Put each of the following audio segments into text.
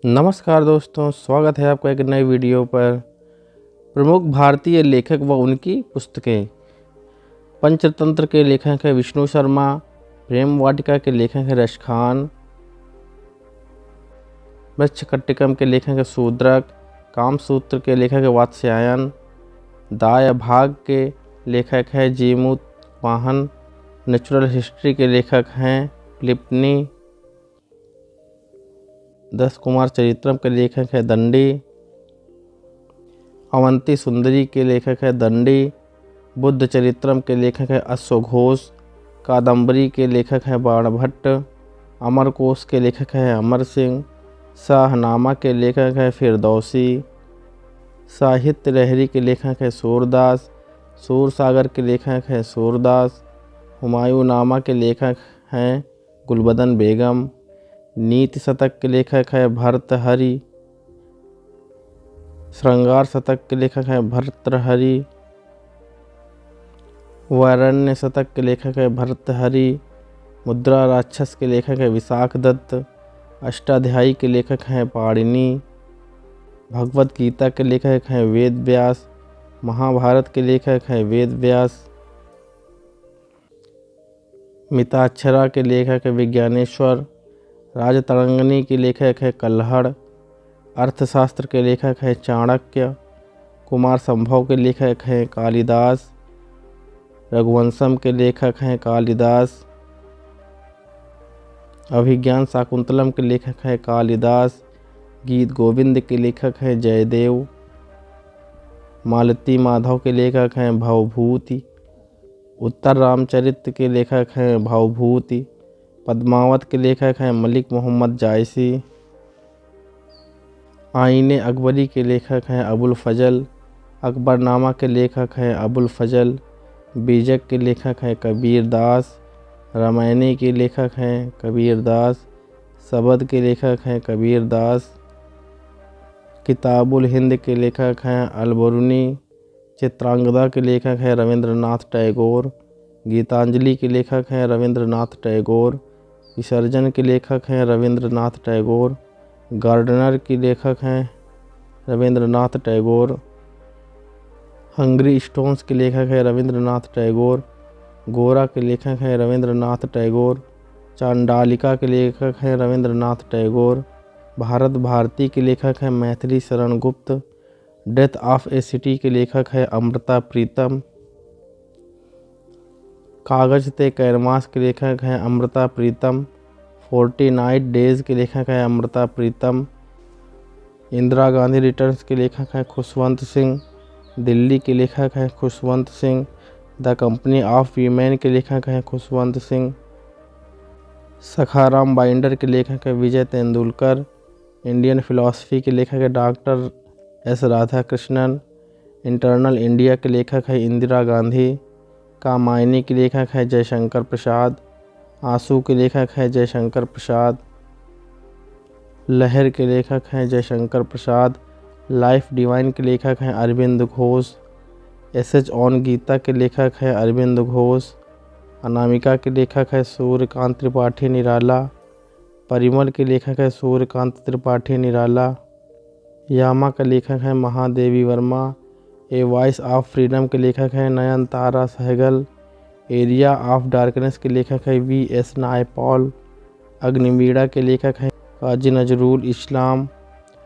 नमस्कार दोस्तों, स्वागत है आपका एक नए वीडियो पर। प्रमुख भारतीय लेखक व उनकी पुस्तकें। पंचतंत्र के लेखक हैं विष्णु शर्मा। प्रेम वाटिका के लेखक हैं रश खान। मृच्छकटिकम के लेखक हैं शूद्रक। कामसूत्र के लेखक हैं वात्स्यायन। दाय भाग के लेखक हैं जीमूत वाहन। नेचुरल हिस्ट्री के लेखक हैं प्लिपनी। 10 कुमार चरित्रम के लेखक है दंडी। अवंती सुंदरी के लेखक है दंडी। बुद्ध चरित्रम के लेखक है अश्वघोष। कादंबरी के लेखक है बाणभट्ट। अमरकोश के लेखक है अमर सिंह। शाहनामा के लेखक है फिरदौसी। साहित्य लहरी के लेखक है सूरदास। सूरसागर के लेखक है सूरदास। हुमायूं नामा के लेखक हैं गुलबदन बेगम। नीति शतक के लेखक है भर्तृहरि। श्रृंगार शतक के लेखक है भर्तृहरि। वैरण्य शतक के लेखक है भर्तृहरि। मुद्रा राक्षस के लेखक है विशाख दत्त। अष्टाध्यायी के लेखक हैं पाणिनि। भगवत गीता के लेखक हैं वेद व्यास। महाभारत के लेखक हैं वेद व्यास। मिताक्षरा के लेखक है विज्ञानेश्वर। राजतरंगिणी के लेखक है कल्हड़। अर्थशास्त्र के लेखक है चाणक्य। कुमार संभव के लेखक हैं कालिदास। रघुवंशम के लेखक हैं कालिदास। अभिज्ञान शाकुंतलम के लेखक हैं कालिदास। गीत गोविंद के लेखक हैं जयदेव। मालती माधव के लेखक हैं भवभूति। उत्तर रामचरित्र के लेखक हैं भवभूति। पद्मावत के लेखक हैं मलिक मोहम्मद जायसी। आईने अकबरी के लेखक हैं अबुल फजल। अकबरनामा के लेखक हैं अबुल फजल। बीजक के लेखक हैं कबीर दास। रामायणी के लेखक हैं कबीर दास। सबद के लेखक हैं कबीर दास। किताबुल हिंद के लेखक हैं अलबरूनी। चित्रांगदा के लेखक हैं रविंद्रनाथ टैगोर। गीतांजलि के लेखक हैं रविंद्रनाथ टैगोर। विसर्जन के लेखक हैं रविंद्रनाथ टैगोर। गार्डनर के लेखक हैं रविंद्रनाथ टैगोर। हंग्री स्टोन्स के लेखक हैं रविंद्रनाथ टैगोर। गोरा के लेखक हैं रविंद्रनाथ टैगोर। चांडालिका के लेखक हैं रविंद्रनाथ टैगोर। भारत भारती के लेखक हैं Maithili Sharan Gupt. Death of A city के लेखक हैं अमृता प्रीतम। कागज ते कैनवास के लेखक हैं अमृता प्रीतम। 49 डेज के लेखक हैं अमृता प्रीतम। इंदिरा गांधी रिटर्न्स के लेखक हैं खुशवंत सिंह। दिल्ली के लेखक हैं Khushwant Singh. The company of women के लेखक हैं खुशवंत सिंह। सखाराम बाइंडर के लेखक हैं विजय तेंदुलकर। इंडियन फिलॉसफी के लेखक हैं doctor S Radhakrishnan. Internal India के लेखक हैं इंदिरा गांधी। कामायनी के लेखक हैं जयशंकर प्रसाद। आंसू के लेखक हैं जयशंकर प्रसाद। लहर के लेखक हैं जयशंकर प्रसाद। लाइफ डिवाइन के लेखक हैं अरविंद घोष। एसेज ऑन गीता के लेखक हैं अरविंद घोष। अनामिका के लेखक हैं सूर्यकांत त्रिपाठी निराला। परिमल के लेखक हैं सूर्यकांत त्रिपाठी निराला। यामा का लेखक हैं Mahadevi Verma. A voice of freedom के लेखक हैं Nayantara Sahgal. Area of darkness के लेखक हैं V.S. नायपॉल। अग्निवीणा के लेखक हैं काजी नजरुल इस्लाम।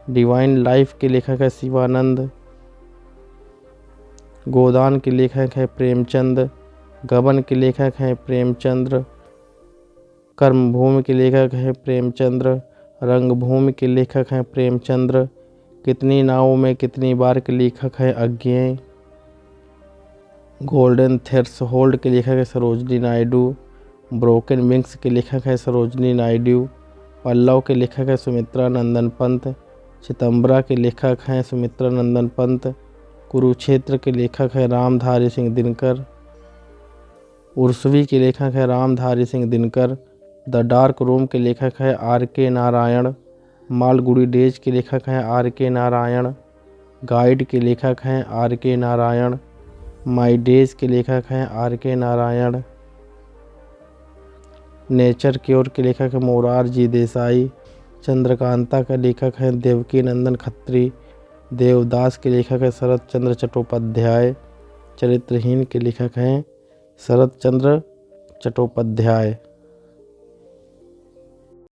डिवाइन लाइफ के लेखक हैं शिवानंद। गोदान के लेखक हैं प्रेमचंद। गबन के लेखक हैं प्रेमचंद्र। कर्मभूमि के लेखक हैं प्रेमचंद्र। रंगभूमि के लेखक हैं प्रेमचंद्र। कितनी नावों में कितनी बार के लेखक हैं अज्ञेय। गोल्डन थ्रेशोल्ड के लेखक हैं सरोजनी नायडू। ब्रोकन विंग्स के लेखक हैं सरोजनी नायडू। पल्लव के लेखक हैं सुमित्रा नंदन पंत। चितंबरा के लेखक हैं सुमित्रा नंदन पंत। कुरुक्षेत्र के लेखक हैं रामधारी सिंह दिनकर। उर्सवी के लेखक हैं Ramdhari Singh Dinkar. The dark room के लेखक हैं R.K. नारायण। मालगुडी डेज के लेखक हैं R.K. नारायण। गाइड के लेखक हैं R.K. नारायण। माई डेज के लेखक हैं R.K. नारायण। नेचर क्योर के लेखक हैं मोरारजी देसाई। चंद्रकांता के लेखक हैं देवकी नंदन खत्री। देवदास के लेखक हैं शरत चंद्र चट्टोपाध्याय। चरित्रहीन के लेखक हैं शरत चंद्र चट्टोपाध्याय।